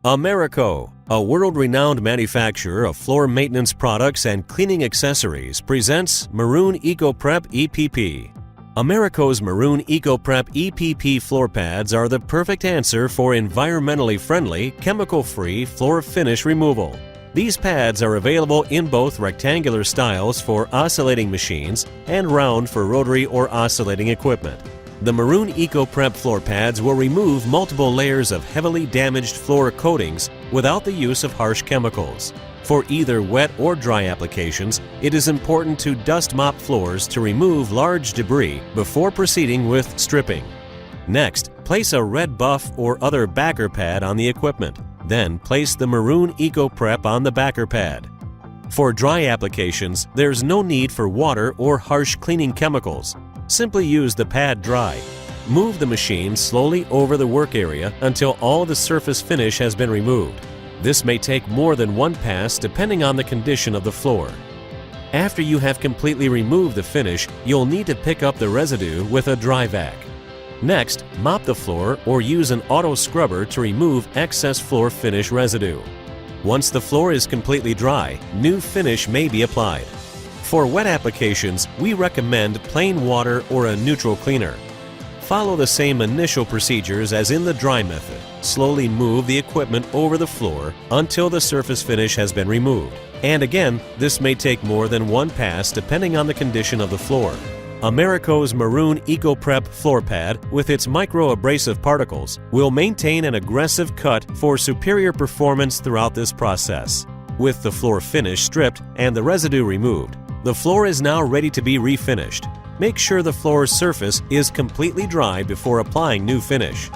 Americo, a world-renowned manufacturer of floor maintenance products and cleaning accessories, presents Maroon EcoPrep EPP. Americo's Maroon EcoPrep EPP floor pads are the perfect answer for environmentally friendly, chemical-free floor finish removal. These pads are available in both rectangular styles for oscillating machines and round for rotary or oscillating equipment. The Maroon EcoPrep floor pads will remove multiple layers of heavily damaged floor coatings without the use of harsh chemicals. For either wet or dry applications, it is important to dust mop floors to remove large debris before proceeding with stripping. Next, place a red buff or other backer pad on the equipment. Then place the Maroon EcoPrep on the backer pad. For dry applications, there's no need for water or harsh cleaning chemicals. Simply use the pad dry. Move the machine slowly over the work area until all the surface finish has been removed. This may take more than one pass depending on the condition of the floor. After you have completely removed the finish, you'll need to pick up the residue with a dry vac. Next, mop the floor or use an auto scrubber to remove excess floor finish residue. Once the floor is completely dry, new finish may be applied. For wet applications, we recommend plain water or a neutral cleaner. Follow the same initial procedures as in the dry method. Slowly move the equipment over the floor until the surface finish has been removed. And again, this may take more than one pass depending on the condition of the floor. Americo's Maroon EcoPrep floor pad with its micro-abrasive particles will maintain an aggressive cut for superior performance throughout this process. With the floor finish stripped and the residue removed, the floor is now ready to be refinished. Make sure the floor's surface is completely dry before applying new finish.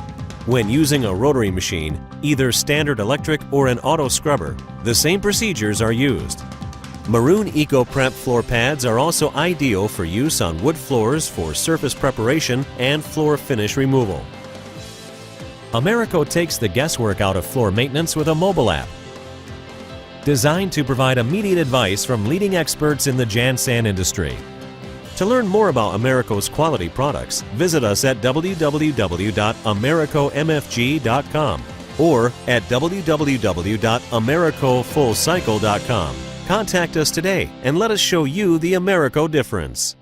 When using a rotary machine, either standard electric or an auto scrubber, the same procedures are used. Maroon EcoPrep floor pads are also ideal for use on wood floors for surface preparation and floor finish removal. Americo takes the guesswork out of floor maintenance with a mobile app designed to provide immediate advice from leading experts in the Jan-San industry. To learn more about Americo's quality products, visit us at www.americomfg.com or at www.americofullcycle.com. Contact us today and let us show you the Americo difference.